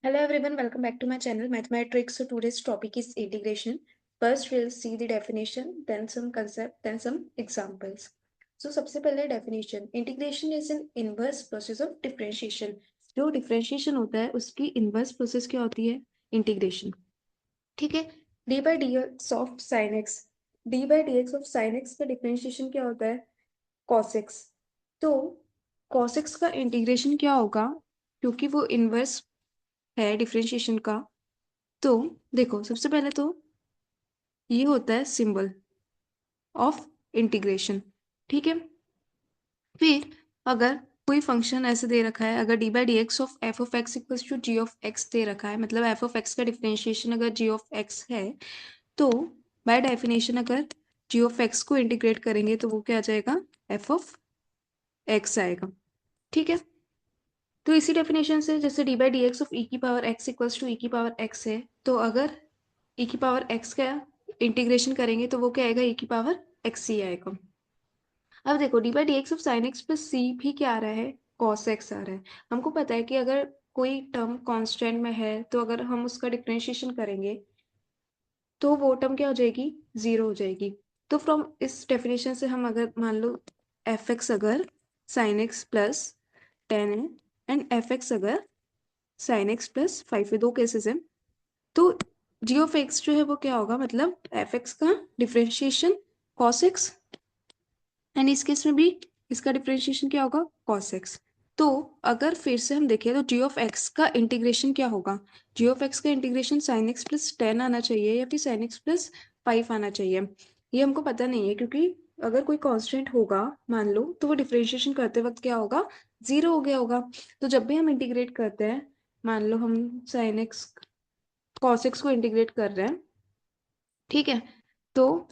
Hello everyone, welcome back to my channel Mathematics. So today's topic is integration. First we'll see the definition, then some concept, then some examples. So सबसे पहले definition. Integration is an inverse process of differentiation. जो differentiation होता है उसकी inverse process क्या होती है? Integration. ठीक है, d by dx of sin x. d by dx of sin x का differentiation क्या होता है? cos x. तो cos x का integration क्या होगा? क्योंकि वो inverse है डिफरेंशिएशन का। तो देखो सबसे पहले तो ये होता है सिंबल ऑफ इंटीग्रेशन। ठीक है, फिर अगर कोई फंक्शन ऐसे दे रखा है, अगर d by d x of f of x equals to g of x दे रखा है, मतलब एफ ऑफ एक्स का डिफरेंशिएशन अगर जी ऑफ एक्स है, तो बाय डेफिनेशन अगर जी ऑफ एक्स को इंटीग्रेट करेंगे तो वो क्या आ जाएगा? एफ ऑफ एक्स आएगा। ठीक है, तो इसी डेफिनेशन से जैसे d by d x of e की power x equals to e की पावर एक्स है, तो अगर ई की पावर एक्स का इंटीग्रेशन करेंगे तो वो क्या आएगा? ई की पावर एक्स ही आएगा। अब देखो d by d x of sine x plus c भी क्या आ रहा है? कॉस एक्स आ रहा है। हमको पता है कि अगर कोई टर्म कांस्टेंट में है तो अगर हम उसका डिफरेंशिएशन करेंगे तो वो टर्म क्या हो जाएगी? जीरो हो जाएगी। तो फ्रॉम इस डेफिनेशन से हम अगर मान लो एफ एक्स अगर साइन एक्स प्लस 10 है एंड एफ एक्स अगर साइन एक्स प्लस 5 है, दो केसेस हैं, तो जी ऑफ एक्स जो है वो क्या होगा? मतलब एफ एक्स का डिफरेंशिएशन कॉस एक्स, एंड इस केस में भी इसका डिफरेंशिएशन क्या होगा? Cos x. तो अगर फिर से हम देखें तो जी ऑफ एक्स का इंटीग्रेशन क्या होगा? जी ऑफ एक्स का इंटीग्रेशन साइन एक्स प्लस 10 आना चाहिए या फिर साइन एक्स प्लस 5 आना चाहिए। ये हमको पता नहीं है, क्योंकि अगर कोई कांस्टेंट होगा मान लो तो वो डिफरेंशिएशन करते वक्त क्या होगा? जीरो हो गया होगा। तो जब भी हम इंटीग्रेट करते हैं, मान लो हम साइन एक्स कॉस एक्स को इंटीग्रेट कर रहे हैं, ठीक है, तो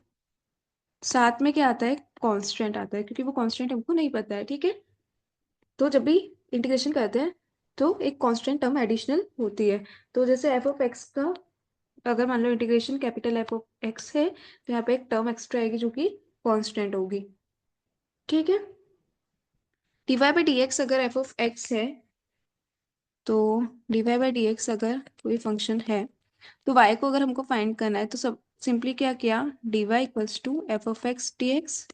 साथ में क्या आता है? कांस्टेंट आता है, क्योंकि वो कांस्टेंट हमको नहीं पता है। ठीक है, तो जब भी इंटीग्रेशन करते हैं तो एक कांस्टेंट टर्म एडिशनल होती है। तो जैसे एफ ऑफ एक्स का अगर मान लो integration capital F of x है, तो यहाँ पे एक टर्म एक्स्ट्रा आएगी जो कि कांस्टेंट होगी। ठीक है, डीवाई बाई डी एक्स अगर एफ ऑफ एक्स है, तो डीवाई बाई डी एक्स अगर कोई फंक्शन है तो y को अगर हमको फाइंड करना है तो सब सिंपली क्या किया? dy equals to f of x d x.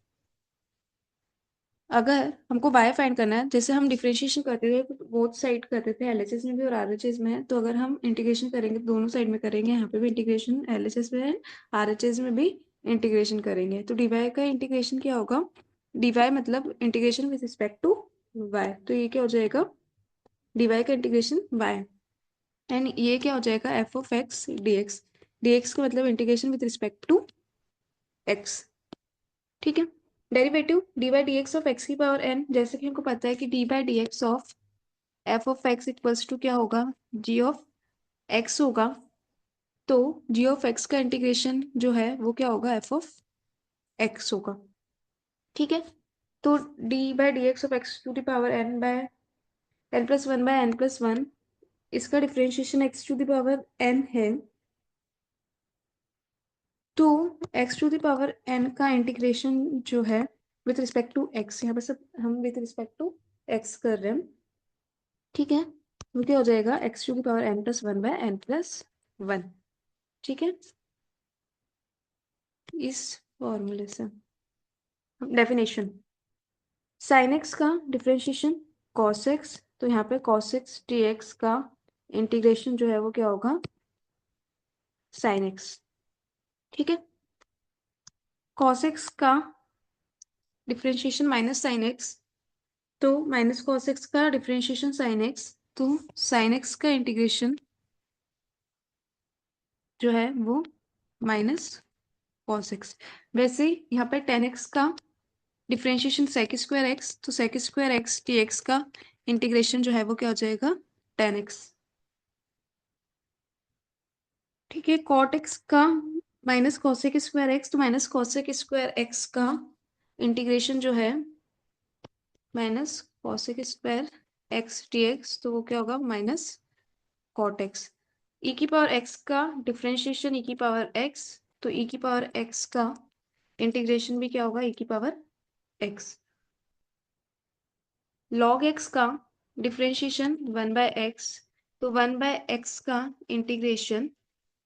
अगर हमको y फाइंड करना है, जैसे हम डिफरेंशिएशन करते थे बोथ साइड करते थे, एलएचएस में भी और आरएचएस में है, तो अगर हम इंटीग्रेशन करेंगे तो दोनों साइड में करेंगे, यहाँ पे भी इंटीग्रेशन एलएचएस में है, आरएचएस में भी इंटीग्रेशन करेंगे, तो dy का इंटीग्रेशन क्या होगा? dy मतलब integration with respect to y, तो ये क्या हो जाएगा? dy का इंटीग्रेशन y, एंड ये क्या हो जाएगा? F of x d x. D x का मतलब integration with respect to x. ठीक है, derivative d by d x of x की पावर एन, जैसे कि हमको पता है कि d by d x of f of x equals to क्या होगा? जी ऑफ एक्स होगा। तो जी ऑफ एक्स का इंटीग्रेशन जो है वो क्या होगा? एफ ऑफ एक्स होगा। ठीक है, तो d by d x of x to the power n by n plus one by n plus one, इसका differentiation x to the power n है, तो x to the power n का integration जो है विथ रिस्पेक्ट टू एक्स, यहाँ पे सब हम विथ रिस्पेक्ट टू एक्स कर रहे हैं। ठीक है, तो क्या हो जाएगा? X to the power n plus one by n plus one. ठीक है, इस फॉर्मूले से डेफिनेशन साइन एक्स का डिफरेंशिएशन कॉस एक्स, तो यहाँ पे कॉस एक्स डी एक्स का इंटीग्रेशन जो है वो क्या होगा? Sine x. ठीक है, कॉस एक्स का डिफरेंशिएशन माइनस साइन एक्स, तो माइनस कॉस एक्स का डिफरेंशिएशन साइन एक्स, तो साइन एक्स का इंटीग्रेशन जो है वो माइनस कॉस एक्स। वैसे यहाँ पे टेन एक्स का डिफरेंशिएशन सेक स्क्वायर एक्स, तो sec square x d x का इंटीग्रेशन जो है वो क्या हो जाएगा? Tan x. ठीक है, कॉट एक्स का माइनस कॉसेक स्क्वायर एक्स, तो माइनस कॉसेक स्क्वायर एक्स का इंटीग्रेशन जो है minus cosec square x d x, तो वो क्या होगा? Minus cot x. ई की पावर एक्स का डिफरेंशिएशन ई की पावर एक्स, तो ई की पावर एक्स का इंटीग्रेशन भी क्या होगा? ई की पावर एक्स। लॉग एक्स का डिफरेंशिएशन वन बाय एक्स, तो 1/x का इंटीग्रेशन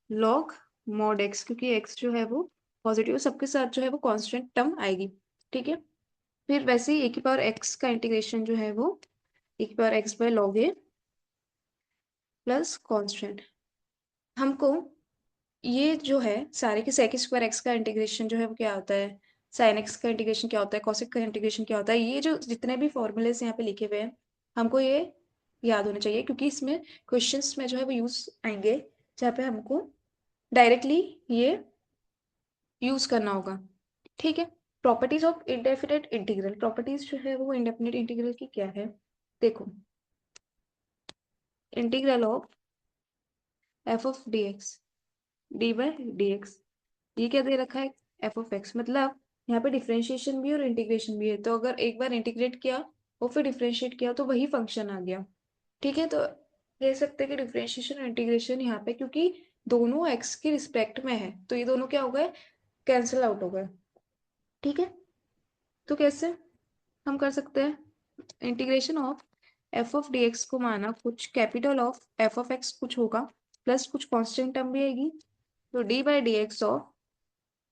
लॉग मॉड x, क्योंकि x जो है वो पॉजिटिव, सबके साथ जो है वो कांस्टेंट टर्म आएगी। ठीक है, फिर वैसे ही e⁻x का इंटीग्रेशन जो है वो e⁻x/log a प्लस कांस्टेंट। हमको ये जो है सारे के sec² x का इंटीग्रेशन जो है वो क्या होता है, sin x का इंटीग्रेशन क्या होता है, cos का इंटीग्रेशन क्या होता है, ये जो जितने भी फॉर्मूलेस यहाँ पे लिखे हुए हैं हमको ये याद होने चाहिए, क्योंकि इसमें क्वेश्चंस में जो है वो यूज आएंगे, जहाँ पे हमको डायरेक्टली ये यूज करना होगा। ठीक है, properties of indefinite integral, properties जो है वो इंडेफिनिट इंटीग्रल की क्या है, देखो, integral of f of D x D by d x, ये क्या दे रखा है, एफ ऑफ एक्स, मतलब यहाँ पे डिफ्रेंशिएशन भी और इंटीग्रेशन भी है, तो अगर एक बार इंटीग्रेट किया और फिर डिफ्रेंशिएट किया तो वही फंक्शन आ गया। ठीक है, तो कह सकते हैं कि डिफ्रेंशिएशन और इंटीग्रेशन यहाँ पे क्योंकि दोनों एक्स के रिस्पेक्ट में है तो ये दोनों क्या हो गए, कैंसिल आउट हो गए। ठीक है, तो कैसे हम कर सकते हैं, integration of f of D x को माना कुछ capital of f of x कुछ होगा प्लस कुछ कांस्टेंट टर्म भी आएगी, तो d by d x of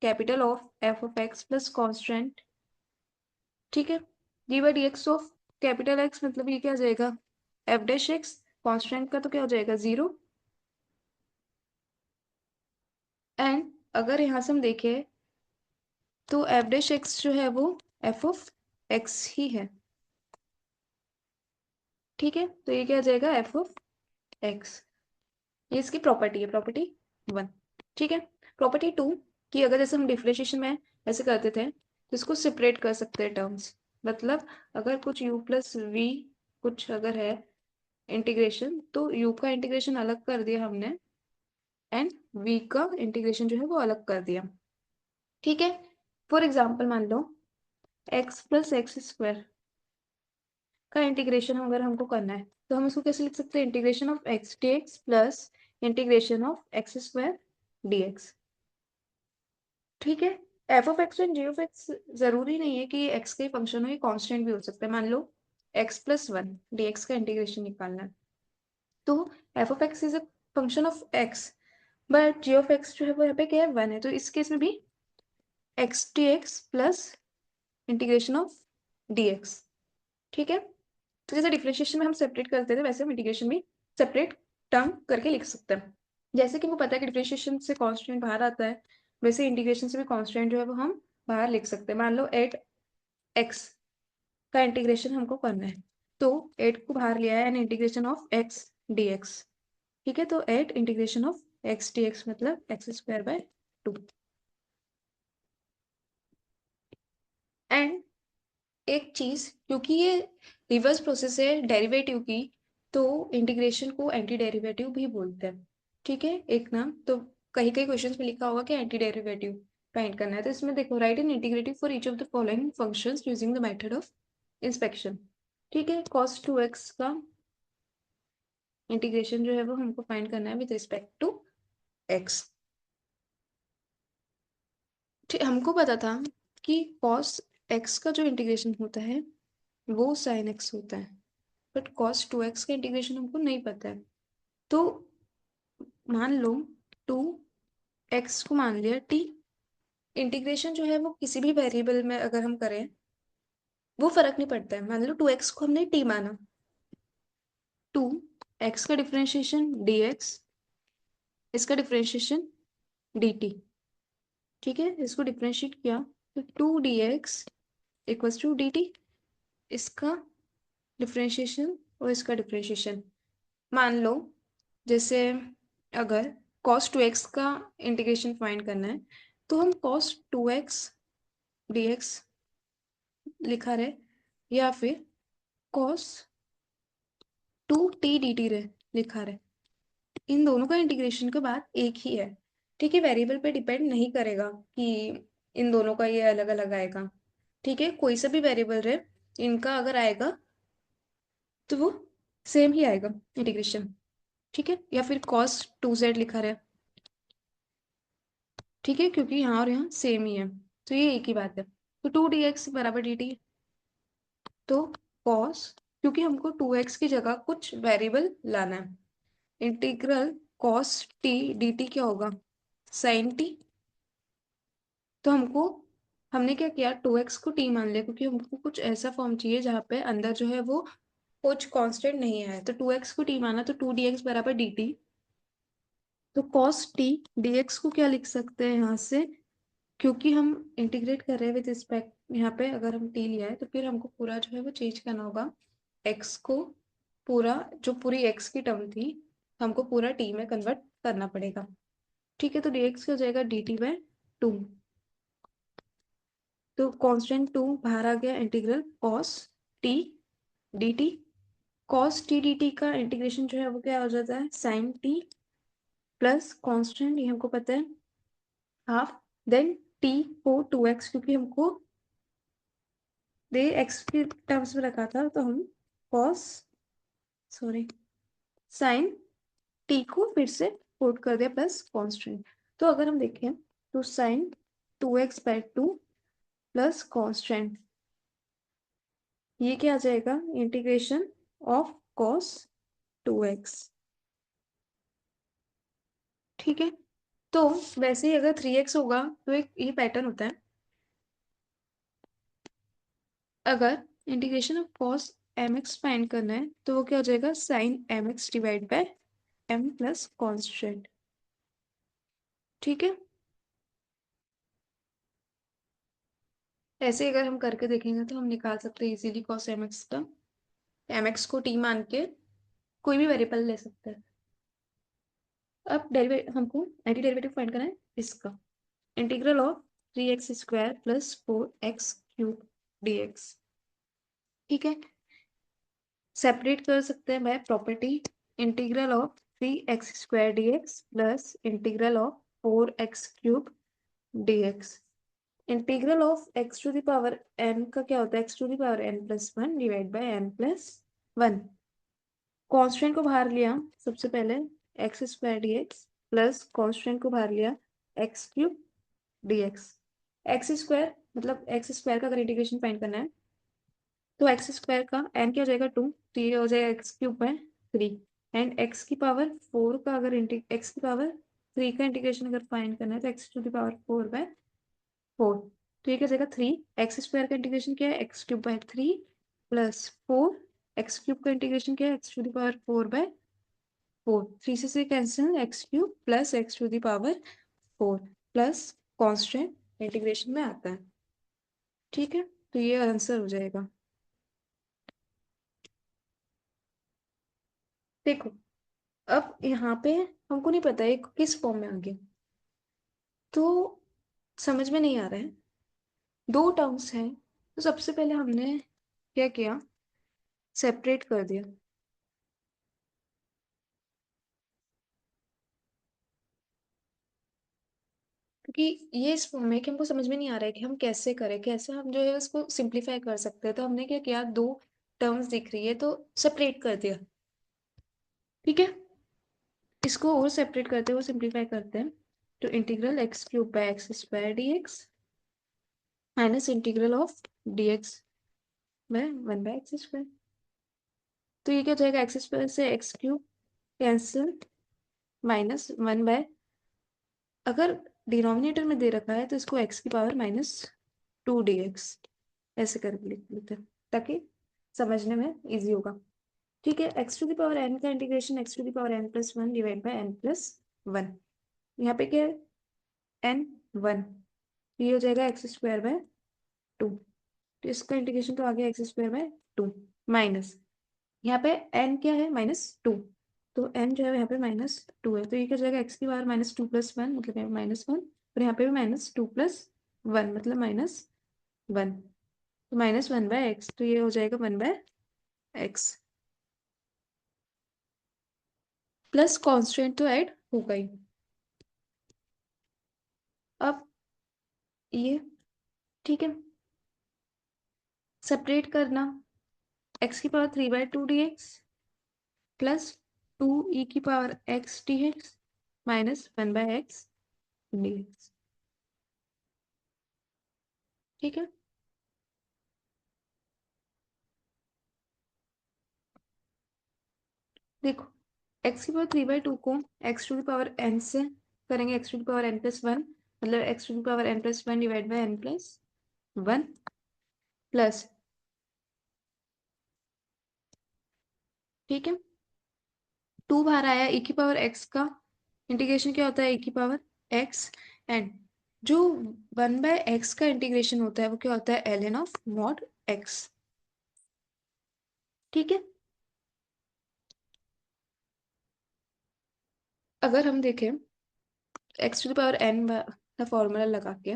capital of f of x plus constant. ठीक है, D by d x of capital x मतलब ये क्या आ जाएगा, एफ डैश एक्स, कांस्टेंट का तो क्या हो जाएगा 0, एंड अगर यहाँ से हम देखें तो एफ डैश एक्स जो है वो एफ ऑफ एक्स ही है। ठीक है, तो ये क्या आ जाएगा एफ ऑफ एक्स, ये इसकी प्रॉपर्टी है, प्रॉपर्टी 1। ठीक है, प्रॉपर्टी 2 कि अगर जैसे हम डिफरेंशिएशन में ऐसे करते थे तो इसको सेपरेट कर सकते हैं टर्म्स, मतलब अगर कुछ u प्लस वी कुछ अगर है इंटीग्रेशन तो u का इंटीग्रेशन अलग कर दिया हमने एंड v का इंटीग्रेशन जो है वो अलग कर दिया। ठीक है, फॉर एग्जाम्पल मान लो x प्लस एक्स स्क्वायर का इंटीग्रेशन अगर हमको करना है तो हम इसको कैसे लिख सकते हैं, integration of x d x plus integration of x square d x. ठीक है, f of x and g of x जरूरी नहीं है कि एक्स के फंक्शन हो, ये कांस्टेंट भी हो सकता है। मान लो x plus one d x का इंटीग्रेशन निकालना है तो f of x is a function of x, but g of x जो है वो यहाँ पे क्या है 1 है, तो इस केस में भी x d x plus integration of D x. ठीक है, तो जैसे डिफरेंशिएशन में हम सेपरेट करते थे वैसे हम इंटीग्रेशन भी सेपरेट टर्म करके लिख सकते हैं। जैसे कि वो पता है कि डिफरेंशिएशन से कांस्टेंट बाहर आता है, वैसे इंटीग्रेशन से भी कांस्टेंट जो है वो हम बाहर लिख सकते हैं। मान लो 8x का इंटीग्रेशन हमको करना है तो 8 को बाहर लिया है and integration of x dx। ठीक है, तो 8 इंटीग्रेशन ऑफ x dx मतलब x² बाय 2। एंड एक चीज, क्योंकि ये रिवर्स प्रोसेस है डेरिवेटिव की, तो इंटीग्रेशन को एंटी डेरिवेटिव भी बोलते हैं। ठीक है, एक नाम तो कहीं कहीं क्वेश्चंस में लिखा होगा कि एंटी डेरिवेटिव फाइंड करना है, तो इसमें देखो write an integrative for each of the following functions using the method of inspection. ठीक है, cos 2x का इंटीग्रेशन जो है वो हमको फाइंड करना है विद रिस्पेक्ट टू x। ठीक, हमको पता था कि cos x का जो इंटीग्रेशन होता है वो sin x होता है, बट cos 2x का इंटीग्रेशन हमको नहीं पता है। तो मान लो 2x को मान लिया t, इंटीग्रेशन जो है वो किसी भी वेरिएबल में अगर हम करें वो फर्क नहीं पड़ता है। मान लो 2x को हमने t माना, 2x का डिफरेंशिएशन dx, इसका डिफरेंशिएशन dt। ठीक है, इसको डिफरेंशिएट किया तो 2 dx इक्वल्स टू dt, इसका डिफरेंशिएशन और इसका डिफरेंशिएशन। मान लो जैसे अगर cos 2x का इंटीग्रेशन फाइंड करना है तो हम cos 2x dx लिखा रहे या फिर cos 2t dt रहे लिखा रहे, इन दोनों का इंटीग्रेशन के बाद एक ही है। ठीक है, वेरिएबल पे डिपेंड नहीं करेगा कि इन दोनों का ये अलग अलग आएगा। ठीक है, कोई सा भी वेरिएबल रहे इनका अगर आएगा तो वो सेम ही आएगा इंटीग्रेशन। ठीक है, या फिर cos 2z लिखा रहे, ठीक है, क्योंकि यहाँ और यहाँ सेम ही है तो ये एक ही बात है। तो 2 dx बराबर dt, तो cos, क्योंकि हमको 2x की जगह कुछ वेरिएबल लाना है integral cos T D T क्या होगा, साइन टी। तो हमने क्या किया, 2x को t मान लिया, क्योंकि हमको कुछ ऐसा फॉर्म चाहिए जहाँ पे अंदर जो है वो कुछ कांस्टेंट नहीं है। तो 2x को t माना, तो 2 dx बराबर dt। तो cos t dx को क्या लिख सकते हैं यहाँ से, क्योंकि हम इंटीग्रेट कर रहे हैं विद रिस्पेक्ट, यहाँ पे अगर हम t लिया है तो फिर हमको पूरा जो है वो चेंज करना होगा, x को पूरा, जो पूरी x की टर्म थी हमको पूरा t में कन्वर्ट करना पड़ेगा। ठीक है, तो dx हो जाएगा dt/2। तो कांस्टेंट 2 बाहर आ गया, integral cos t dt। cos t dt का इंटीग्रेशन जो है वो क्या हो जाता है, sin t प्लस कांस्टेंट ये हमको पता है हाफ, देन t को 2x, क्योंकि हमको दे x के टर्म्स में रखा था, तो हम cos सॉरी sin t को फिर से पुट कर दिया प्लस कांस्टेंट। तो अगर हम देखें तो sin 2x/2 प्लस कांस्टेंट, ये क्या आ जाएगा, इंटीग्रेशन ऑफ cos 2x। ठीक है, तो वैसे ही अगर 3x होगा तो एक ये पैटर्न होता है, अगर integration of cos mx find करना है तो वो क्या हो जाएगा, sin mx divide by m plus constant. ठीक है, ऐसे अगर हम करके देखेंगे तो हम निकाल सकते हैं इजीली cos mx का, mx को t मान के कोई भी वेरिएबल ले सकते हैं। अब डेरिवेटिव हमको एंटी डेरिवेटिव फाइंड करना है इसका, integral of 3x² plus 4x³ dx। ठीक है, सेपरेट कर सकते हैं by property, integral of 3x² dx plus integral of 4x³ dx। Integral of x to the power n का क्या होता है, x to the power n+1 divide by n+1। Constant को बाहर लिया सबसे पहले, x² dx प्लस कॉन्स्टेंट को बाहर लिया x³ dx। x² मतलब x² का अगर इंटीग्रेशन फाइंड करना है तो x² का n क्या हो जाएगा 2, तो ये हो जाएगा x³/3, एंड x⁴ का अगर x⁴ का इंटीग्रेशन अगर फाइंड करना है तो x⁴/4। तो ये क्या हो जाएगा 3, x² का इंटीग्रेशन क्या है x³/3 प्लस 4, x³ का इंटीग्रेशन क्या है x⁴/4, 3 से cancel, x³ plus x⁴ plus constant integration में आता है। ठीक है, तो ये आंसर हो जाएगा। देखो, अब यहाँ पे हमको नहीं पता है किस फॉर्म में आ गया, तो समझ में नहीं आ रहा है, दो टर्म्स हैं, तो सबसे पहले हमने क्या किया, सेपरेट कर दिया, क्योंकि ये इस फॉर्म में कि हमको समझ में नहीं आ रहा है कि हम कैसे करें, कैसे हम जो है उसको सिंप्लीफाई कर सकते हैं। तो हमने क्या किया, दो टर्म्स दिख रही है तो सेपरेट कर दिया। ठीक है, इसको और सेपरेट करते हुए सिंप्लीफाई करते हैं, तो integral x³ dx minus integral of dx by 1/x²। तो ये क्या हो जाएगा, x² से x³ कैंसिल, -1/, अगर डिनोमिनेटर में दे रखा है तो इसको x⁻⁻2 dx ऐसे करके लिख लेते हैं ताकि समझने में इजी होगा। ठीक है, x⁴n का integration x⁴n+1 divide by n+1, यहाँ पे क्या है n1, ये हो जाएगा x²/2, तो इसका इंटीग्रेशन तो आ गया x²/2 माइनस, यहाँ पे n क्या है -2, तो n जो है यहाँ पे -2 है, तो ये क्या हो जाएगा x⁻²+1 मतलब -1, और यहाँ पे भी -2+1 मतलब -1, तो -1/x, तो ये हो जाएगा 1/x, प्लस कांस्टेंट तो ऐड होगा ही। अब ये ठीक है, सेपरेट करना, x⁻³ dx plus 2e⁻x dx minus 1/x dx। ठीक है, देखो एक्स की पावर 3/2 को x to the power n से करेंगे, x to the power n plus one, मतलब x to the power n plus one divide by n plus one plus, ठीक है, 2 बाहर आया, e की पावर x का इंटीग्रेशन क्या होता है, e की पावर x, एंड जो 1/x का इंटीग्रेशन होता है वो क्या होता है, ln ऑफ मॉड x, ठीक है। अगर हम देखें x to the power n का फॉर्मूला लगा के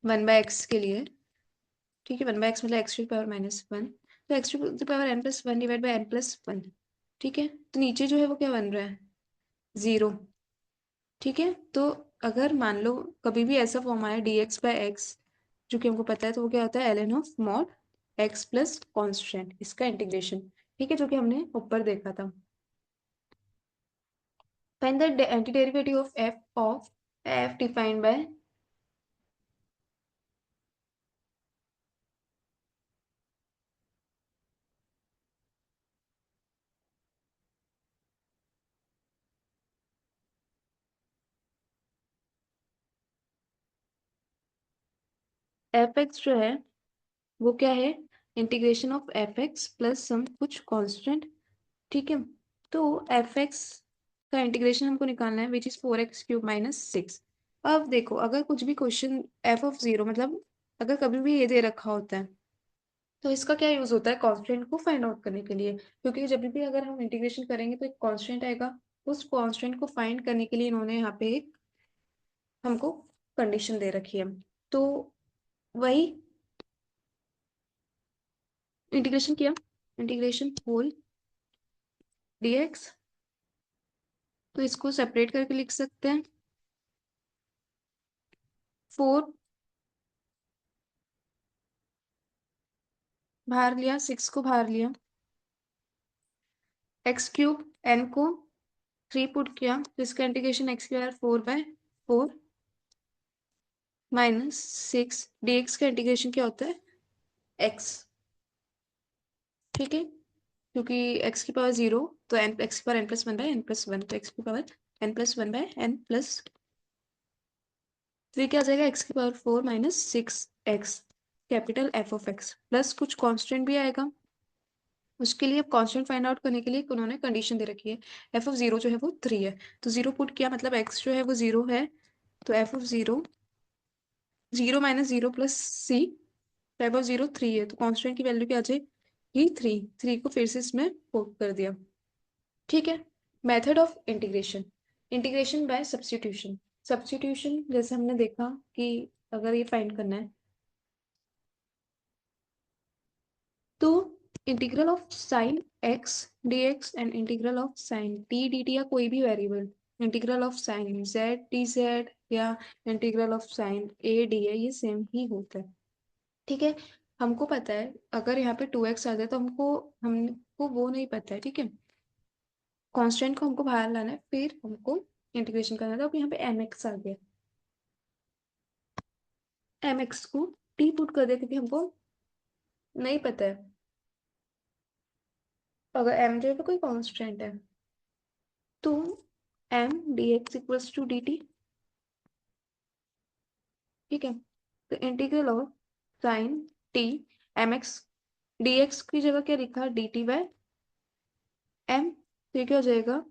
1/x के लिए, ठीक है, 1/x मतलब x टू द पावर -1, तो x to the power n plus one divide by n plus one, ठीक है, तो नीचे जो है वो क्या बन रहा है, 0, ठीक है। तो अगर मान लो कभी भी ऐसा फॉर्म आया dx/x, जो कि हमको पता है, तो वो क्या होता है, ln of mod x plus constant, इसका इंटीग्रेशन, ठीक है, जो कि हमने ऊपर देखा था। Find the antiderivative of f defined by, f(x) जो है वो क्या है, इंटीग्रेशन ऑफ f(x) प्लस सम कुछ कांस्टेंट, ठीक है। तो f(x) का इंटीग्रेशन हमको निकालना है, विच इज 4x³ माइनस 6। अब देखो, अगर कुछ भी क्वेश्चन f(0) मतलब अगर कभी भी ये दे रखा होता है, तो इसका क्या यूज होता है, कांस्टेंट को फाइंड आउट करने के लिए, क्योंकि जब भी अगर हम इंटीग्रेशन करेंगे तो एक कांस्टेंट आएगा, उस कांस्टेंट को फाइंड करने के लिए इन्होंने यहाँ पे एक हमको कंडीशन दे रखी है। तो वही इंटीग्रेशन किया, इंटीग्रेशन होल dx, तो इसको सेपरेट करके लिख सकते हैं, 4 बाहर लिया, 6 को बाहर लिया, x³ n को 3 पुट किया, तो इसका इंटीग्रेशन x² 4/4 माइनस 6 dx का इंटीग्रेशन क्या होता है, x, ठीक है, क्योंकि x की पावर 0, तो n x की पावर n+1/n+1, तो x की पावर n+1/n+, तो ये क्या आ जाएगा, x की power 4 minus 6x capital f of x plus कुछ कांस्टेंट भी आएगा, उसके लिए अब कांस्टेंट फाइंड आउट करने के लिए उन्होंने कंडीशन दे रखी है, f(0) जो है वो 3 है, तो 0 पुट किया, मतलब x जो है वो 0 है, तो f(0) 0 minus 0 plus c, f(0) 3 है, तो कांस्टेंट की वैल्यू क्या आ जाएगी, 3 को फिर से इसमें पुट कर दिया, ठीक है। Method of integration, integration by substitution, substitution जैसे हमने देखा कि अगर ये फाइंड करना है, तो integral of sign x dx and integral of sine t dt, या कोई भी variable, integral of sign z dz या integral of sign a dA, ये सेम ही होता है, ठीक है। हमको पता है अगर यहाँ पे 2x आ जाए तो हमको वो नहीं पता है, ठीक है, कांस्टेंट को हमको बाहर लाना है, फिर हमको इंटीग्रेशन करना था, अब यहाँ पे mx आ गया, mx को t पुट कर दिया, क्योंकि हमको नहीं पता है अगर m जो है कोई कांस्टेंट है, तो m dx equals to dt, ठीक है, तो integral of sine t mx dx की जगह क्या लिखा, dt/m, तो ये क्या हो जाएगा,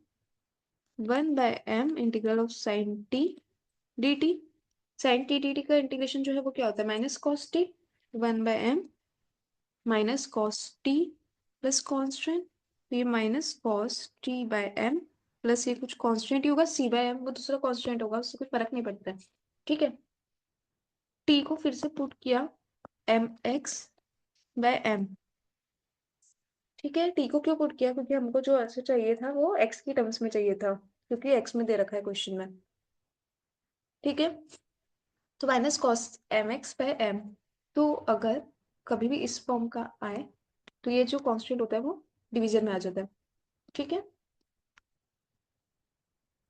1/m integral of sine t dt, sine t dt का इंटीग्रेशन जो है वो क्या होता है, minus cos t, 1/m minus cos t plus constant, तो ये माइनस कॉस t/m प्लस ये कुछ कॉन्स्टेंट ही होगा, c/m वो दूसरा कॉन्स्टेंट होगा, उससे कुछ फर्क नहीं पड़ता है, ठीक है। t को फिर से पुट किया mx/m, ठीक है, t को क्यों पुट किया, क्योंकि हमको जो आंसर चाहिए था वो x की टर्म्स में चाहिए था, क्योंकि x में दे रखा है क्वेश्चन में, ठीक है, तो माइनस कॉस mx/m, तो अगर कभी भी इस फॉर्म का आए तो ये जो कांस्टेंट होता है वो डिवीजन में आ जाता है, ठीक है।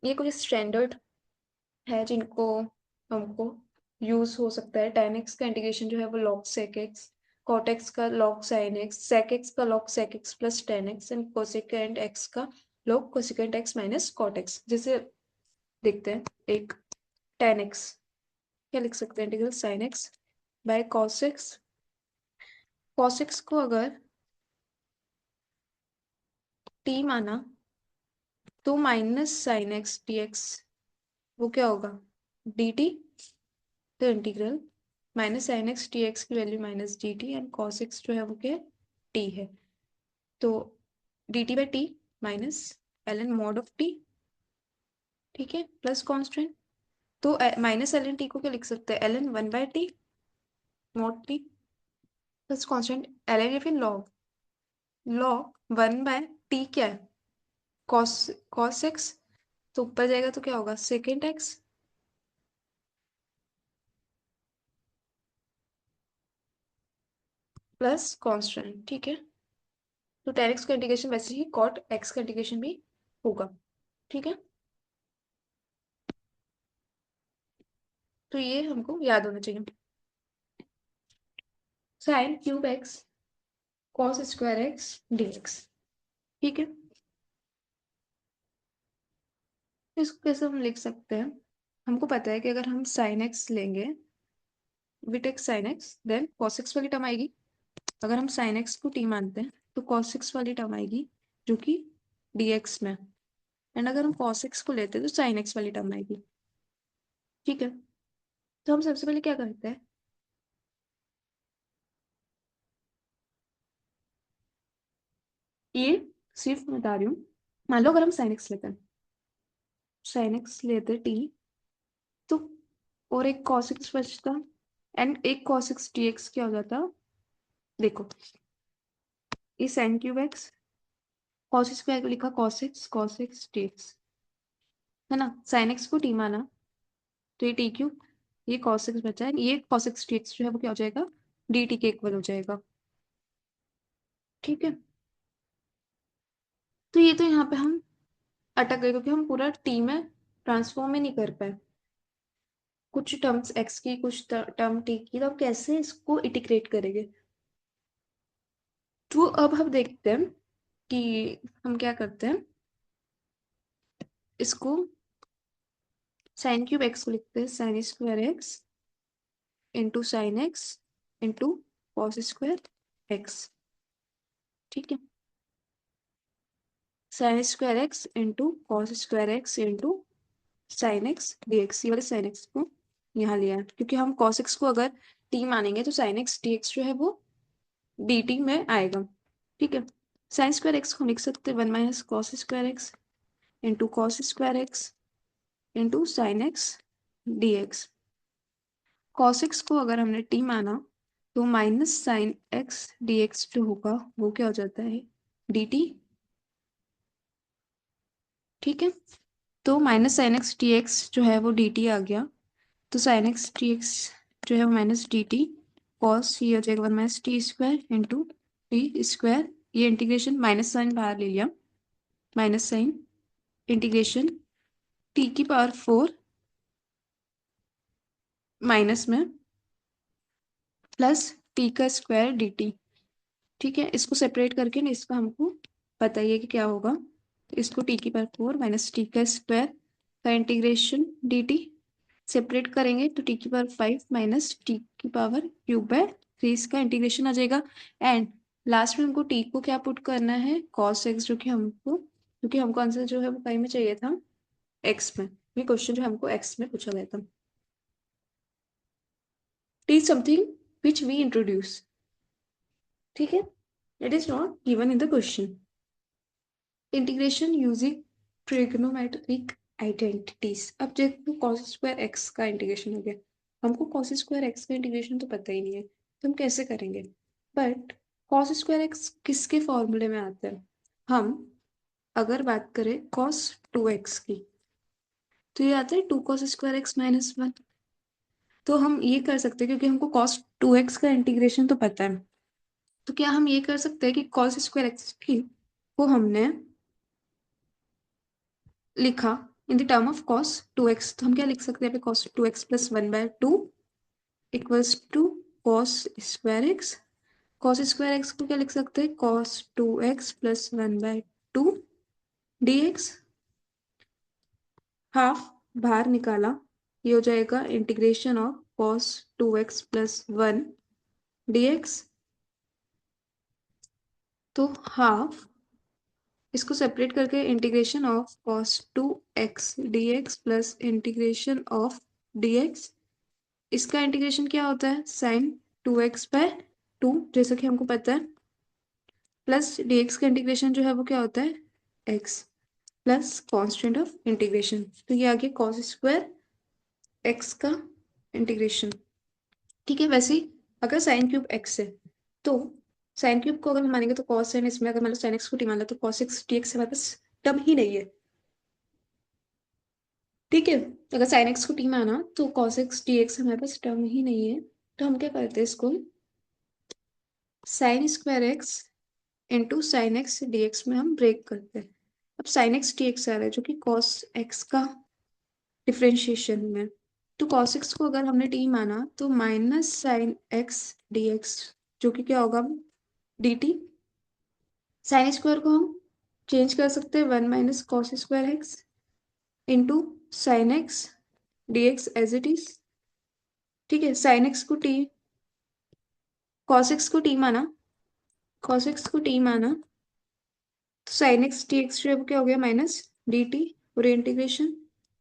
ये कुछ स्टैंडर्ड है जिनको हमको यूज हो सकता है, tan x का इंटीग्रेशन जो है वो log sec x, cot x का log sin x, sec x का log sec x plus tan x, and cosec and x का log cosecant x minus cot x। जैसे देखते हैं एक tan x, क्या लिख सकते हैं, integral sin x by cos x। cos x को अगर t माना तो माइनस sin x dx वो क्या होगा dt। तो integral minus sin x dx की value minus dt and cos x जो है वो क्या t है। तो dt by T minus ln mod of t, ठीक है, प्लस कॉन्स्टेंट। तो माइनस ln t को क्या लिख सकते हैं, ln 1 by T mod t plus constant ln या फिर log 1 बाय टी क्या है cos cos x। तो ऊपर जाएगा तो क्या होगा सेकेंड x प्लस कॉन्स्टेंट, ठीक है। तो tan x का इंटीग्रेशन वैसे ही cot x का इंटीग्रेशन भी होगा, ठीक है। तो ये हमको याद होना चाहिए। Sine cube x cos square x dx, ठीक है। इसको कैसे हम लिख सकते हैं, हमको पता है कि अगर हम साइन एक्स लेंगे, we take sine x then cos x वाली टर्म आएगी। अगर हम साइन एक्स को टी मानते हैं तो कॉस एक्स वाली टर्म आएगी जो कि dx में। एंड अगर हम कॉस एक्स को लेते हैं तो साइन एक्स वाली टर्म आएगी, ठीक है। तो हम सबसे पहले क्या करते हैं, ये सिर्फ मैं बता रही हूँ, मान लो अगर हम साइन एक्स लेते हैं, साइन एक्स लेते टी, तो और एक cos x बचता एंड एक cos x dx क्या हो जाता, देखो ये sin cube x cos square को लिखा cos x dx, है ना। sin x को t माना तो ये t क्यूब, ये cos x बचा है, ये cos x dx जो है वो क्या हो जाएगा dt के इक्वल हो जाएगा, ठीक है। तो ये तो यहाँ पे हम अटक गए क्योंकि हम पूरा t में ट्रांसफॉर्म ही नहीं कर पाए, कुछ टर्म्स x की कुछ टर्म t की, तो अब कैसे इसको इंटीग्रेट करेंगे। तो अब हम देखते हैं कि हम क्या करते हैं, इसको साइन क्यूब एक्स को लिखते हैं sine square x into sine x into cos square x, ठीक है। Sine square x into cos square x into sine x dx, ये वाले साइन एक्स को यहाँ लिया है क्योंकि हम कॉस एक्स को अगर t मानेंगे तो साइन एक्स dx जो है वो dt में आएगा, ठीक है। साइन स्क्वायर एक्स को लिख सकते हैं 1 - cos square x into cos square x into sine x dx। cos x को अगर हमने t माना तो माइनस साइन एक्स dx जो होगा वो क्या हो जाता है dt, ठीक है। तो माइनस साइन एक्स dx जो है वो dt आ गया, तो साइन एक्स dx जो है वो माइनस dt, कॉस ये हो जाएगा 1 - T square into T square, ये इंटीग्रेशन माइनस साइन बाहर ले लिया, माइनस साइन इंटीग्रेशन t की पावर 4 माइनस में प्लस t का स्क्वायर dt, ठीक है। इसको सेपरेट करके ना इसका हमको बताइए कि क्या होगा, तो इसको टी की पावर 4 माइनस टी का स्क्वायर का इंटीग्रेशन डी टी सेपरेट करेंगे तो टी की पावर 5 माइनस टी की पावर क्यूब बाय 3 इसका इंटीग्रेशन आ जाएगा। एंड लास्ट में हमको टी को क्या पुट करना है कॉस एक्स, जो कि हमको क्योंकि हमको आंसर जो है वो कहीं में चाहिए था एक्स में, ये क्वेश्चन जो हमको एक्स में पूछा गया था। T something which we introduce, ठीक है, it is not given in the question. Integration using trigonometric identities. अब देखो कॉस स्क्वायर एक्स का इंटीग्रेशन हो गया, हमको कॉस स्क्वायर एक्स का इंटीग्रेशन तो पता ही नहीं है तो हम कैसे करेंगे। बट कॉस स्क्वायर एक्स किसके फॉर्मूले में आता है, हम अगर बात करें कॉस 2x की तो ये आता है 2 cos² x - 1। तो हम ये कर सकते हैं क्योंकि हमको cos 2x का इंटीग्रेशन तो पता है, तो क्या हम ये कर सकते हैं कि cos स्क्वायर एक्स की को हमने लिखा in the term of cos 2x, तो हम क्या लिख सकते हैं cos 2x + 1/2 equals to cos square x. cos square x को क्या लिख सकते हैं cos 2x + 1/2 dx, हाफ बाहर निकाला, ये हो जाएगा integration of cos 2x plus 1 dx। तो हाफ, इसको सेपरेट करके integration of cos 2x dx plus integration of dx, इसका इंटीग्रेशन क्या होता है sin 2x/2, जैसा कि हमको पता है, प्लस dx का इंटीग्रेशन जो है वो क्या होता है x plus constant of integration, तो ये आ गया cos स्क्वायर x का इंटीग्रेशन। ठीक है, वैसे ही अगर साइन क्यूब एक्स है तो साइन क्यूब को अगर हम मानेंगे तो कॉस है, इसमें अगर मान लो साइन एक्स को टी मान लो तो कॉस एक्स टी एक्स हमारे पास टर्म ही नहीं है। ठीक है, अगर साइन एक्स को टी माना तो कॉस एक्स टी एक्स हमारे पास टर्म ही नहीं है, तो हम क्या करते हैं इसको sine square x into sine x d x में हम ब्रेक करते हैं। अब साइन एक्स टी एक्स आ रहा है जो कि कॉस एक्स का डिफ्रेंशिएशन में, तो कॉस एक्स को अगर हमने टी माना तो minus sine x d x जो कि क्या होगा डी टी। साइन स्क्वायर को हम चेंज कर सकते हैं 1 - cos² x into sine x d x as it is. ठीक है, साइन एक्स को टी, कॉस एक्स को टी माना, कॉस एक्स को टी माना तो साइन एक्स टी एक्स जो है वो क्या हो गया माइनस डी टी और इंटीग्रेशन,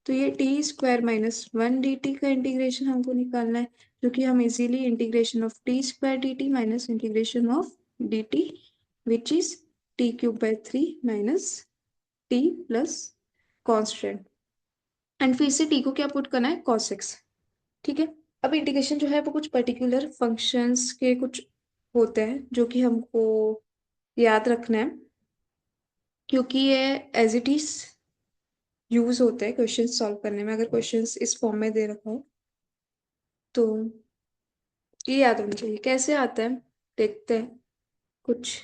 तो ये t² - 1 dt का इंटीग्रेशन हमको निकालना है, जो कि हम easily integration of t² dt minus integration of dt which is t³/3 minus T plus constant, and फिर से टी को क्या पुट करना है cos x। ठीक है, अब इंटीग्रेशन जो है वो कुछ पर्टिकुलर फंक्शंस के कुछ होते हैं जो कि हमको याद रखना है, क्योंकि ये एज इट इज यूज होते हैं क्वेश्चन सॉल्व करने में, अगर क्वेश्चन इस फॉर्म में दे रखा हो तो ये याद होना चाहिए। कैसे आता है देखते हैं कुछ,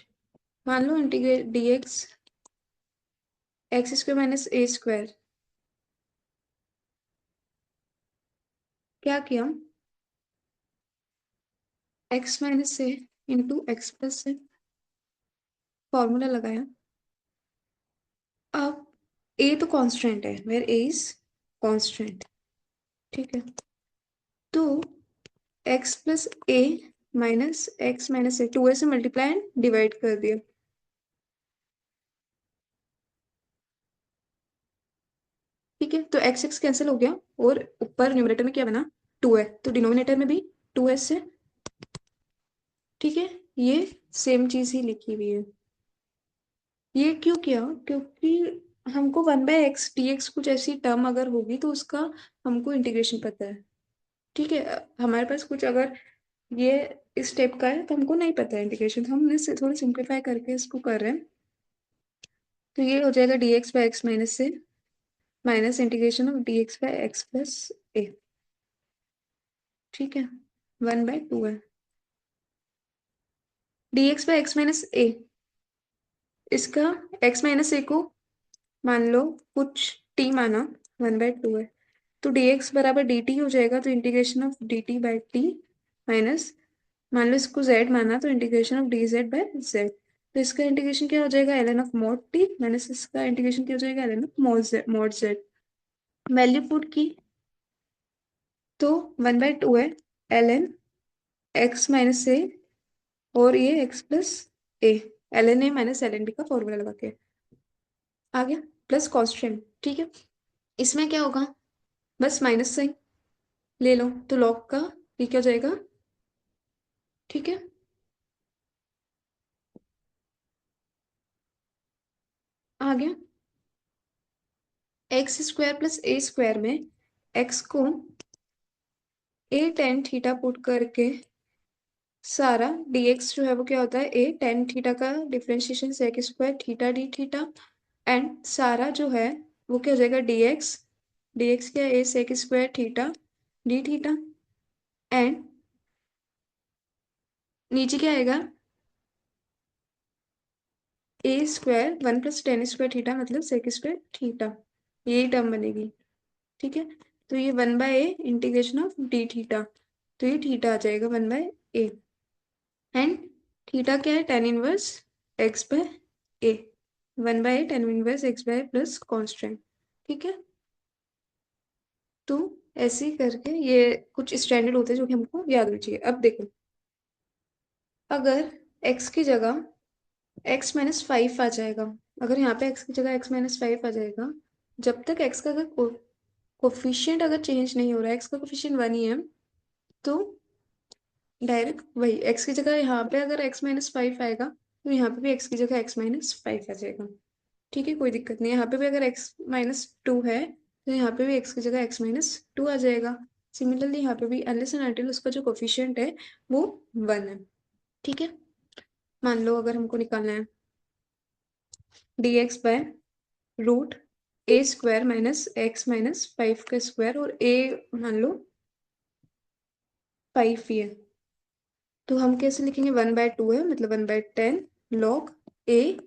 मान लो integrate D x x² - a², क्या किया x - a into x plus A, formula लगाया। अब ए तो कांस्टेंट है, वेयर ए इज कांस्टेंट। ठीक है, तो x प्लस ए माइनस एक्स माइनस ए, 2a से मल्टीप्लाई एंड डिवाइड कर दिया। ठीक है, तो x x कैंसिल हो गया और ऊपर न्यूमरेटर में क्या बना 2 है, तो डिनोमिनेटर में भी 2s है। ठीक है, ये सेम चीज ही लिखी हुई है। ये क्यों किया, क्योंकि हमको 1/x dx कुछ ऐसी टर्म अगर होगी तो उसका हमको इंटीग्रेशन पता है। ठीक है, हमारे पास कुछ अगर ये इस स्टेप का है तो हमको नहीं पता है इंटीग्रेशन, तो हमने थोड़ी सिंप्लीफाई करके इसको कर रहे हैं। तो ये हो जाएगा dx/x माइनस से minus integration of dx/x plus a. ठीक है, 1/2 है dx/x माइनस ए, इसका x माइनस ए को मान लो कुछ t माना 1/2 है, तो dx बराबर dt हो जाएगा, तो इंटीग्रेशन ऑफ dt/t माइनस, मान लो इसको z माना तो इंटीग्रेशन ऑफ dz/z, तो इसका इंटीग्रेशन क्या हो जाएगा ln of mod t minus इसका इंटीग्रेशन क्या हो जाएगा ln of mod z। Value put की तो 1/2 है ln x माइनस ए और ये x plus A, ln a minus ln b का फॉर्मूला लगा के आ गया प्लस कॉन्स्टेंट। ठीक है, इसमें क्या होगा बस माइनस साइन ले लो तो log का ये क्या हो जाएगा। ठीक है, आ गया x² + a² में x को a tan थीटा पुट करके सारा dx जो है वो क्या होता है a tan थीटा का differentiation sec² theta d theta, and सारा जो है वो क्या हो जाएगा dx, dx क्या है a sec² theta d theta, and नीचे क्या आएगा a² 1 + tan² थीटा मतलब sec² थीटा, यही टर्म बनेगी। ठीक है, तो ये 1/a integration of D theta, तो ये थीटा आ जाएगा 1/a, एंड थीटा क्या है tan inverse x/a। 1/tan−1 x plus constant. ठीक है, तो ऐसे ही करके ये कुछ स्टैंडर्ड होते हैं जो कि हमको याद होना चाहिए। अब देखो, अगर x की जगह x-5 आ जाएगा, अगर यहाँ पे x की जगह x-5 आ जाएगा, जब तक x का अगर कोफिशिएंट अगर चेंज नहीं हो रहा है, x का कोफिशिएंट 1 ही है, तो डायरेक्ट वही x की जगह यहाँ पे अगर x-5 आएगा, तो यहाँ पे भी x की जगह x-5 आ जाएगा। ठीक है, कोई दिक्कत नहीं है। यहाँ पे भी अगर x-2 है, तो यहाँ पे भी x की जगह x-2 आ जाएगा। सिमिलरली यहाँ पे भी अनलेस एंड अनटिल उसका जो कोफिशिएंट है वो 1 है। ठीक है, मान लो अगर हमको निकालना है dx/√a² - x-5 का स्क्वायर, और a मान लो 5 ही है, तो हम कैसे लिखेंगे? 1/2 है, मतलब 1/10 log a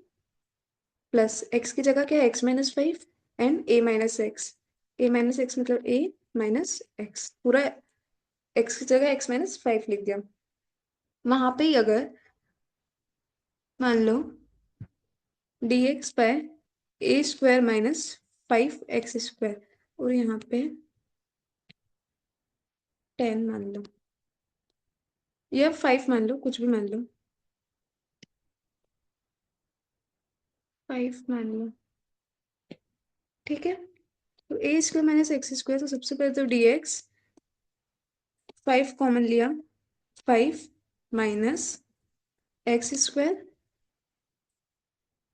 प्लस x की जगह क्या है? x-5 एंड a-x मतलब a-x, पूरा x की जगह x-5 लिख दिया। वहां पे ही अगर मान लो dx/a² - 5x², और यहाँ पे 10 मान लो या 5 मान लो, कुछ भी मान लो, 5 मान लो। ठीक है, तो a² - x², तो सबसे पहले तो dx 5 कॉमन लिया, 5 माइनस x²।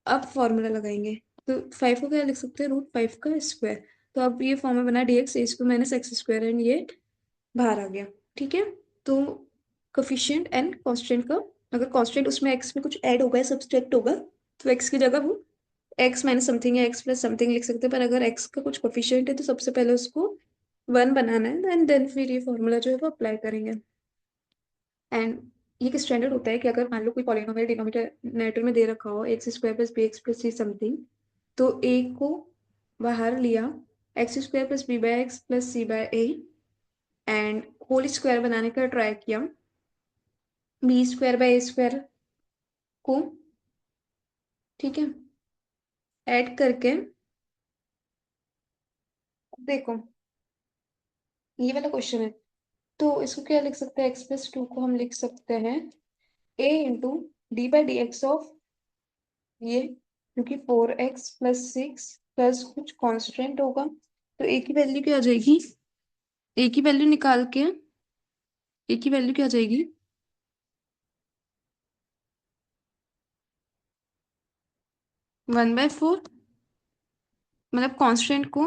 अब फॉर्मूला लगाएंगे, तो 5 को क्या लिख सकते हैं? √5 का स्क्वायर। तो अब ये फॉर्म में बना dx a² - x² एंड ये बाहर आ गया। ठीक है, तो कोफिशिएंट एंड कांस्टेंट का, अगर कांस्टेंट उसमें x में कुछ ऐड होगा, सब्सट्रैक्ट होगा, तो x की जगह वो x माइनस समथिंग या x प्लस समथिंग लिख सकते हैं। पर अगर x का कुछ कोफिशिएंट है तो सबसे पहले उसको 1 बनाना है, एंड देन फिर ये फॉर्मूला जो है वो अप्लाई करेंगे। एंड ये एक स्टैंडर्ड होता है कि अगर मान लो कोई पॉलिनोमियल डिनोमिनेटर में दे रखा हो x² + bx + c समथिंग, तो a को बाहर लिया, x² + b/x + c/a, and whole square बनाने का ट्राई किया, b² को, ठीक है, ऐड करके देखो ये वाला क्वेश्चन है, तो इसको क्या लिख सकते हैं? x+2 को हम लिख सकते हैं a इंटू d/dx ऑफ ये, क्योंकि 4x + 6 प्लस कुछ कांस्टेंट होगा, तो a की वैल्यू क्या आ जाएगी? a की वैल्यू निकाल के a की वैल्यू क्या आ जाएगी? 1/4, मतलब कांस्टेंट को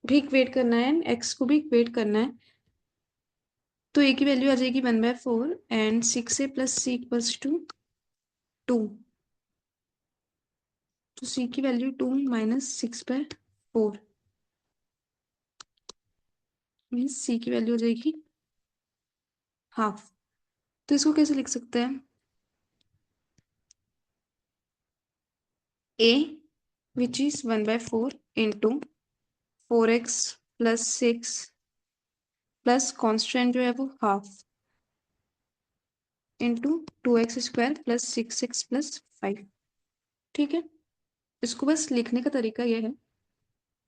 भी इक्वेट करना है, x को भी इक्वेट करना है, तो a की वैल्यू आ जाएगी 1/4, एंड 6a + c = 2। तो c की वैल्यू 2 - 6/4 मीन्स c की वैल्यू हो जाएगी हाफ। तो इसको कैसे लिख सकते हैं? a which is 1/4 into 4x + 6 plus constant जो है वो हाफ, इंटू 2x² + 6x + 5। ठीक है, इसको बस लिखने का तरीका ये है,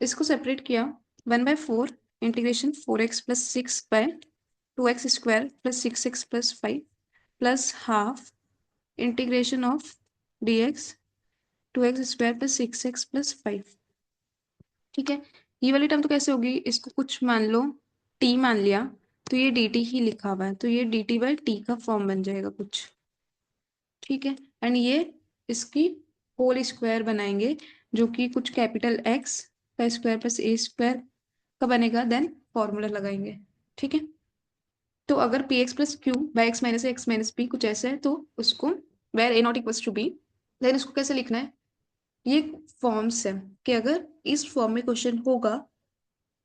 इसको सेपरेट किया, 1/4 integration 4x + 6 by 2x² + 6x + 5 plus half integration of dx 2x² + 6x + 5। ठीक है, ये वाली टर्म तो कैसे होगी? इसको कुछ मान लो t मान लिया, तो ये dt ही लिखा हुआ है, तो ये dt/t का फॉर्म बन जाएगा कुछ। ठीक है, एंड ये इसकी होल स्क्वायर बनाएंगे, जो कि कुछ कैपिटल X का स्क्वायर प्लस a² का बनेगा, देन फॉर्मूला लगाएंगे। ठीक है, तो अगर px + q/x - b कुछ ऐसा है, तो उसको वेर a ≠ = b, देन इसको कैसे लिखना है? ये फॉर्म्स है कि अगर इस फॉर्म में क्वेश्चन होगा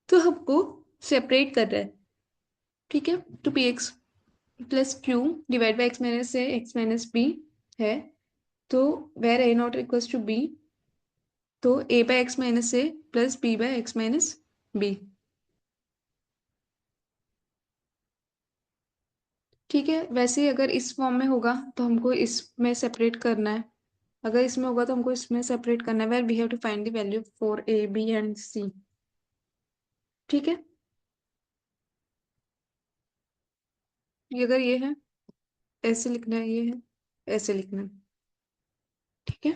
तो हमको सेपरेट कर रहा है। ठीक है, तो px + q /x - b है, तो वेर a ≠ = b, तो a/x - a plus b/x - b। ठीक है, वैसे ही अगर इस फॉर्म में होगा तो हमको इसमें सेपरेट करना है, अगर इसमें होगा तो हमको इसमें सेपरेट करना है, where we have to find the value for a b and c. ठीक है, ये अगर ये है ऐसे लिखना है, ये है ऐसे लिखना है। ठीक है,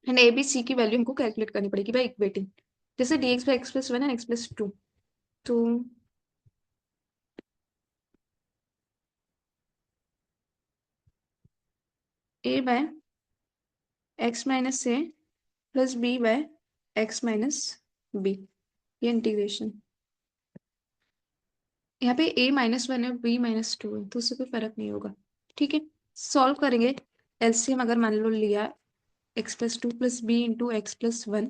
एंड ए बी सी की वैल्यू हमको कैलकुलेट करनी पड़ेगी बाय इक्वेटिंग, जैसे d x by x plus one and x plus two. तो a by x minus a plus b by x minus b, ये इंटीग्रेशन। यहाँ पे a माइनस वन है, b माइनस टू है, तो उससे कोई फर्क नहीं होगा। ठीक है, सॉल्व करेंगे। एलसीएम अगर मान लो लिया x plus two plus b into x plus one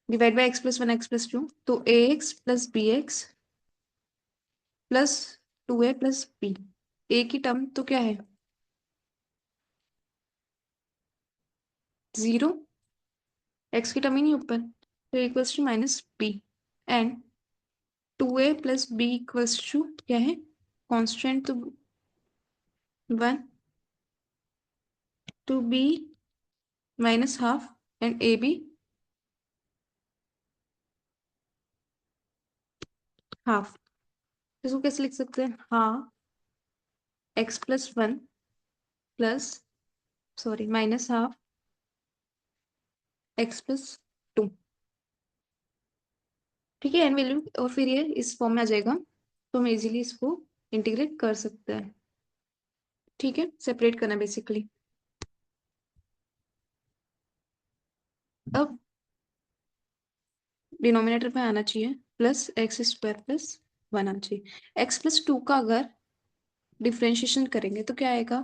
divide by x plus one x plus two, तो a x plus b x plus two a plus b, a की टर्म तो क्या है जीरो, एक्स की term ही नहीं ऊपर, तो equals to minus b, and two a plus b equals to क्या है कॉन्स्टेंट, तो one, two b minus half and a b half. इसको कैसे लिख सकते हैं, हाँ x plus one plus sorry minus half x plus to. ठीक है, एन वैल्यू, और फिर ये इस फॉर्म में आ जाएगा, तो हम इजीली इसको इंटीग्रेट कर सकते हैं। ठीक है, सेपरेट करना बेसिकली। अब डिनोमिनेटर पे आना चाहिए plus x square plus one आना चाहिए। एक्स प्लस टू का अगर डिफ्रेंशिएशन करेंगे तो क्या आएगा,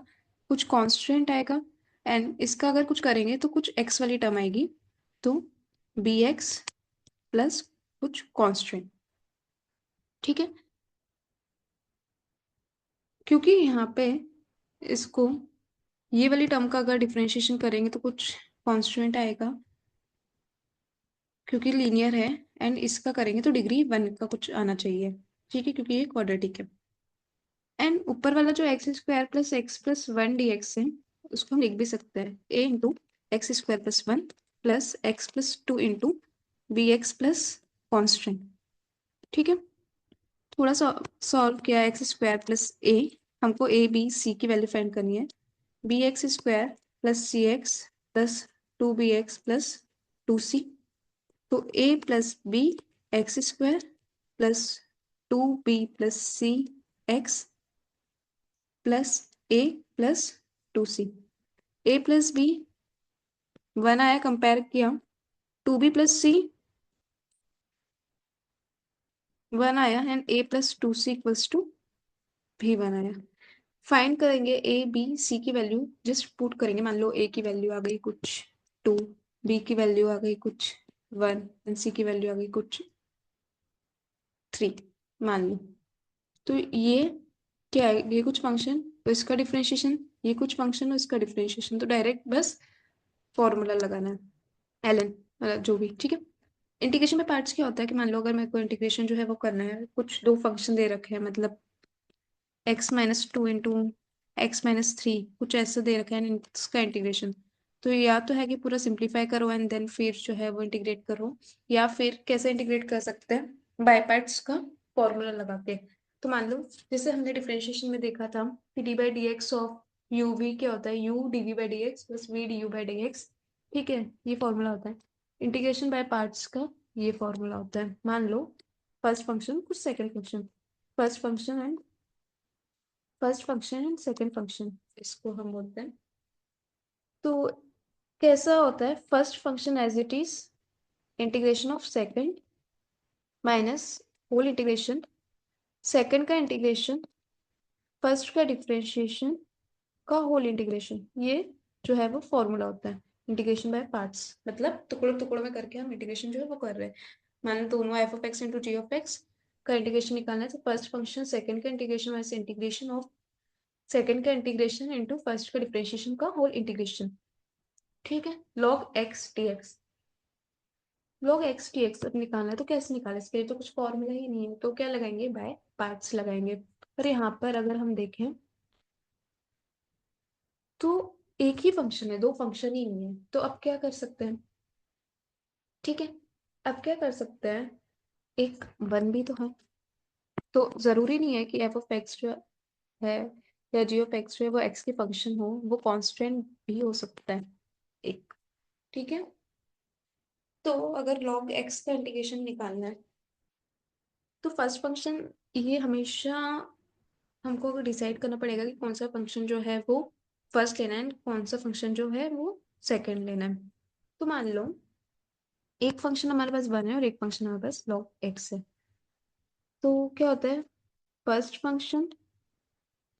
कुछ कांस्टेंट आएगा, एंड इसका अगर कुछ करेंगे तो कुछ एक्स वाली टर्म आएगी, तो बी एक्स प्लस कुछ कांस्टेंट। ठीक है, क्योंकि यहाँ पे इसको ये वाली टर्म का अगर डिफरेंशिएशन करेंगे तो कुछ कांस्टेंट आएगा, क्योंकि लीनियर है, एंड इसका करेंगे तो डिग्री वन का कुछ आना चाहिए। ठीक है, क्योंकि ये क्वाड्रेटिक है। एंड ऊपर वाला जो x square plus x plus one d x है, उसको हम लिख भी सकते हैं a into x square plus one plus x plus two into b x plus constant. ठीक है, थोड़ा सा सॉल्व किया, एक्स स्क्वायर प्लस ए, हमको ए बी सी की वैल्यू फाइंड करनी है, b x square plus c x plus two b x plus two c, तो a plus b x square plus two b plus c x plus a plus two c, a plus b one आया, compare किया, two b plus c one आया, and a plus two c equals to भी one आया। Find करेंगे a B C की value, just put करेंगे, मान लो ए की वैल्यू आ गई कुछ टू, बी की वैल्यू आ गई कुछ वन, एंड सी की वैल्यू आ गई कुछ थ्री, मान लो। तो ये क्या है, ये कुछ फंक्शन तो इसका डिफरेंशिएशन, ये कुछ फंक्शन और इसका डिफरेंशिएशन, तो डायरेक्ट बस फॉर्मूला लगाना है, एलन जो भी। ठीक है, इंटीग्रेशन में पार्ट्स क्या होता है कि मान लो अगर मेरे को इंटीग्रेशन जो है वो करना है, कुछ दो फंक्शन दे रखे हैं, मतलब x minus two into x minus three, कुछ ऐसा दे रखा है इसका इंटीग्रेशन, तो या तो है कि पूरा सिंप्लीफाई करो एंड देन फिर जो है वो इंटीग्रेट करो, या फिर कैसे इंटीग्रेट कर सकते हैं बाय पार्ट्स का फॉर्मूला लगा के। तो मान लो जैसे हमने डिफरेंशिएशन में देखा था कि d by d x of u v क्या होता है, u d v by d x plus v d u by d x. ठीक है, ये फॉर्मूला होता है इंटीग्रेशन बाय पार्ट्स का, ये फॉर्मूला होता है। मान लो फर्स्ट फंक्शन कुछ second function, first function and first function and second function, इसको हम बोलते हैं। तो कैसा होता है, first function as it is integration of second minus whole integration second का इंटीग्रेशन फर्स्ट का डिफरेंशिएशन का होल इंटीग्रेशन, ये जो है वो फॉर्मूला होता है इंटीग्रेशन बाय पार्ट्स, मतलब टुकड़ों टुकड़ों में करके हम इंटीग्रेशन जो है वो कर रहे हैं। मान लो दोनों f of x into g of x का इंटीग्रेशन निकालना है, तो फर्स्ट फंक्शन सेकंड का इंटीग्रेशन वैसे इंटीग्रेशन ऑफ सेकंड का इंटीग्रेशन इंटू फर्स्ट का डिफरेंशिएशन का होल इंटीग्रेशन। ठीक है, log x d x, log x d x अब निकालना है, तो कैसे निकाले, इसके लिए तो कुछ फॉर्मूला ही नहीं है, तो क्या लगाएंगे, बाय पार्ट्स लगाएंगे। पर यहाँ पर अगर हम देखें तो एक ही फंक्शन है, दो फंक्शन ही नहीं है। तो अब क्या कर सकते हैं? ठीक है, अब क्या कर सकते हैं, एक वन भी तो है, तो जरूरी नहीं है कि एफ ऑफ एक्स जो है या जी ऑफ एक्स जो है वो एक्स के फंक्शन हो, वो कांस्टेंट भी हो सकता है एक। ठीक है, तो अगर log x का इंटीग्रेशन निकालना है तो फर्स्ट फंक्शन ये हमेशा हमको डिसाइड करना पड़ेगा कि कौन सा फंक्शन जो है वो फर्स्ट लेना है, कौन सा फंक्शन जो है वो सेकंड लेना है। तो मान लो एक फंक्शन हमारे पास वन है और एक फंक्शन हमारे पास log x है। तो क्या होता है, फर्स्ट फंक्शन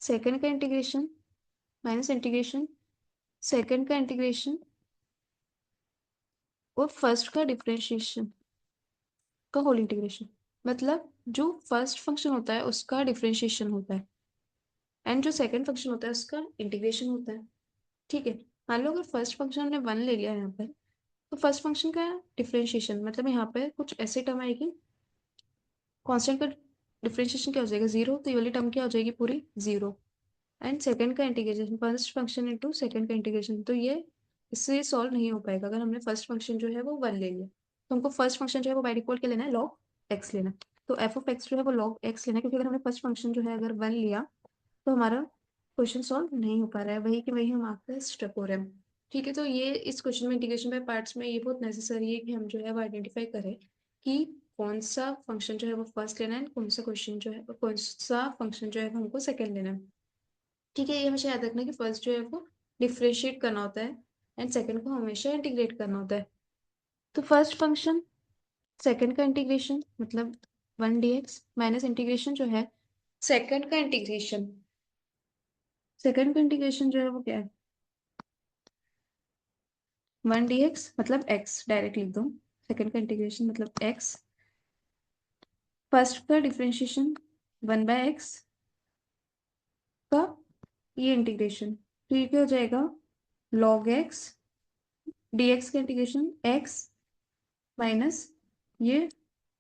सेकंड का इंटीग्रेशन माइनस इंटीग्रेशन सेकंड का इंटीग्रेशन और फर्स्ट का डिफरेंशिएशन का होल इंटीग्रेशन। मतलब जो फर्स्ट फंक्शन होता है उसका डिफरेंशिएशन होता है एंड जो सेकंड फंक्शन होता है उसका इंटीग्रेशन होता है। ठीक है, मान लो अगर फर्स्ट फंक्शन हमने वन ले लिया यहाँ पर, तो फर्स्ट फंक्शन का डिफरेंशिएशन मतलब यहाँ पर कुछ ऐसी टर्म आएगी, कांस्टेंट का डिफरेंशिएशन क्या हो जाएगा, जीरो, तो ये वाली टर्म क्या हो जाएगी, पूरी जीरो। एंड सेकंड का integration first function into second का इंटीग्रेशन, तो ये इससे सॉल्व नहीं हो पाएगा अगर हमने फर्स्ट फंक्शन जो है वो वन ले लिया। तो हमको फर्स्ट फंक्शन जो है वो बाय डिफॉल्ट क्या लेना है, लॉग एक्स लेना है। तो एफ ऑफ एक्स जो है वो लॉग एक्स लेना है, क्योंकि अगर हमने फर्स्ट फंक्शन जो है अगर वन लिया तो हमारा क्वेश्चन सॉल्व नहीं हो पा रहा है, वही कि वही हम आकर स्टक हो रहे हैं। ठीक है, तो ये इस क्वेश्चन में इंटीग्रेशन बाय पार्ट्स में ये बहुत नेसेसरी है कि हम जो है वो आइडेंटिफाई करें कि कौन सा फंक्शन जो है वो फर्स्ट लेना है, कौन सा क्वेश्चन जो है कौन सा फंक्शन जो है वो हमको सेकंड लेना है। ठीक है, ये हमेशा याद रखना कि फर्स्ट जो है वो डिफ्रेंशिएट करना होता है एंड सेकंड को हमेशा इंटीग्रेट करना होता है। तो फर्स्ट फंक्शन सेकंड का इंटीग्रेशन मतलब one d x minus integration जो है सेकंड का इंटीग्रेशन, सेकंड का इंटीग्रेशन जो है वो क्या है, वन डी एक्स मतलब एक्स डायरेक्ट लिख दो, सेकंड का इंटीग्रेशन मतलब एक्स, फर्स्ट का डिफ्रेंशिएशन वन बाय एक्स का ये इंटीग्रेशन, तो ये क्या हो जाएगा, log x dx का इंटीग्रेशन x माइनस ये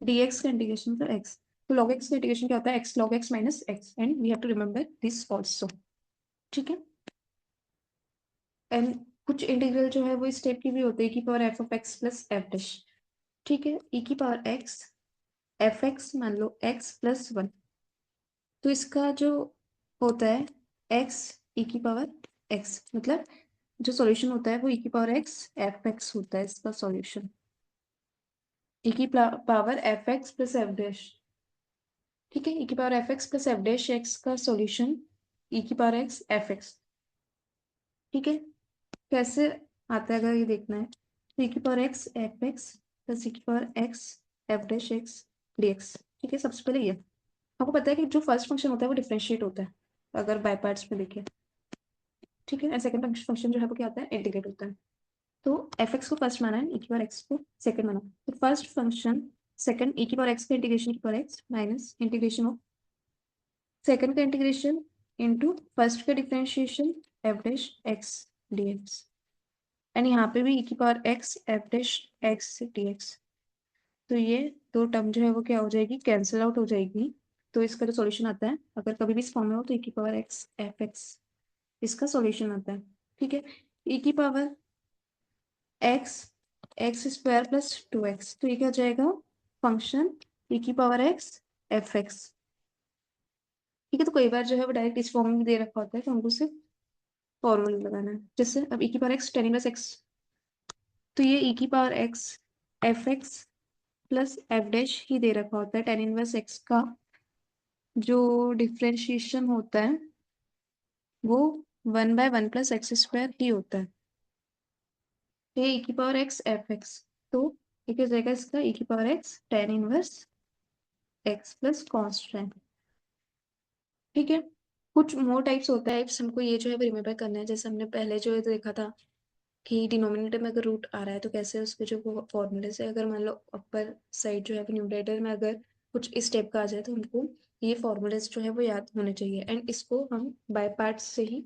dx का इंटीग्रेशन मतलब x। तो log x का इंटीग्रेशन क्या होता है, x log x minus x and we have to remember this also. ठीक है, एंड कुछ इंटीग्रल जो है वो इस टाइप की भी होते हैं, की power F of x plus f dash. ठीक है, ई की पावर एक्स एफ एक्स मान लो एक्स प्लस वन, तो इसका जो होता है एक्स ई की पावर एक्स मतलब जो सॉल्यूशन होता है वो ई की पावर एक्स एफ एक्स होता है इसका सॉल्यूशन, ई की power F x plus f dash. ठीक है, ई की power F x plus f dash x का सॉल्यूशन ई की पावर एक्स एफ एक्स। ठीक है, कैसे आता है अगर ये देखना है, तो ई की power x f x plus e की power x f dash x d x. ठीक है, सबसे पहले ये आपको पता है कि जो फर्स्ट फंक्शन होता है वो डिफरेंशिएट होता है अगर बाय पार्ट्स में देखें। ठीक है, एंड सेकंड फंक्शन जो है वो क्या होता है, इंटीग्रेट होता है। तो एफ एक्स को फर्स्ट माना है, ई की पावर एक्स को सेकंड माना, तो फर्स्ट फंक्शन सेकंड ई की पावर एक्स का इंटीग्रेशन की power x minus integration of second का इंटीग्रेशन इनटू फर्स्ट का differentiation f dash x d x and यहाँ पे भी ई की power x f dash x d x. तो ये दो टर्म जो है वो क्या हो जाएगी, कैंसिल आउट हो जाएगी। तो इसका जो सॉल्यूशन आता है अगर कभी भी इस फॉर्म में हो तो ई की पावर एक्स एफ एक्स इसका सॉल्यूशन आता है। ठीक है, ई की power x x square plus to x, तो ये क्या हो जाएगा, फंक्शन ई की पावर एक्स एफ एक्स। ठीक है, तो कई बार जो है वो डायरेक्ट इस फॉर्म में भी दे रखा होता है, तो हमको सिर्फ फॉर्मूला लगाना है। जैसे अब ई की power x tan inverse x, तो ये ई की power x f x plus f dash ही दे रखा होता है, टेन इनवर्स एक्स का जो डिफ्रेंशिएशन होता है वो one by one plus x square ही होता है। तो ये ई की पावर एक्स एफ एक्स, तो ये क्या हो जाएगा इसका ई की power x tan inverse x plus constant. ठीक है, कुछ मोर टाइप्स होता है, टाइप्स हमको ये जो है रिमेम्बर करना है। जैसे हमने पहले जो है देखा था कि डिनोमिनेटर में अगर रूट आ रहा है तो कैसे उसके जो फॉर्मूले से, अगर मान लो अपर साइड जो है न्यूमरेटर में अगर कुछ इस टाइप का आ जाए तो हमको ये फॉर्मूलेस जो है वो याद होने चाहिए एंड इसको हम बाय पार्ट्स से ही,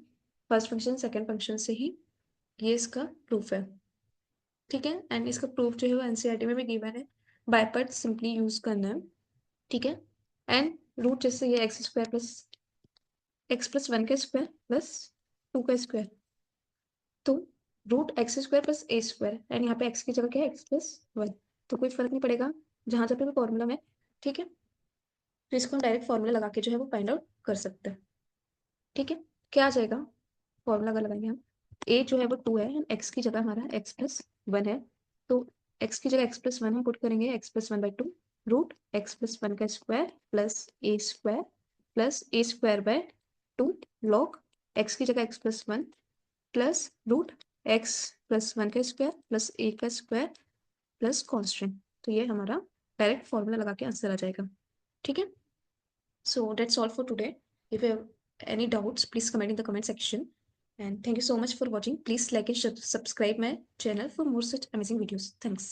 फर्स्ट फंक्शन सेकंड फंक्शन से ही ये इसका प्रूफ है। ठीक है, एंड इसका प्रूफ जो है वो एनसीईआरटी में भी गिवन है, बाय पार्ट्स सिंपली यूज करना है। ठीक है, एंड रूट जैसे ये x square plus x plus one का स्क्वायर प्लस टू का स्क्वायर, तो root x square plus a square, and यहाँ पे एक्स की जगह क्या है, एक्स प्लस वन, तो कोई फर्क नहीं पड़ेगा जहां जहाँ पे भी फॉर्मूला में, ठीक है। तो इसको हम डायरेक्ट फॉर्मूला लगा के जो है वो फाइंड आउट कर सकते हैं, ठीक है। क्या आ जाएगा, फॉर्मूला अगर लगाएंगे हम, ए जो है वो टू है एंड एक्स की जगह हमारा एक्स प्लस वन है, तो एक्स की जगह एक्स प्लस वन हम पुट करेंगे, x plus one by two root x plus one का square plus a square by two log x की जगह x plus one plus root x plus one का स्क्वायर प्लस ए का square plus constant. तो ये हमारा direct formula लगा के आंसर आ जाएगा, ठीक है। So that's all for today. If you have any doubts, please comment in the comment section. And thank you so much for watching. Please like and subscribe my channel for more such amazing videos. Thanks.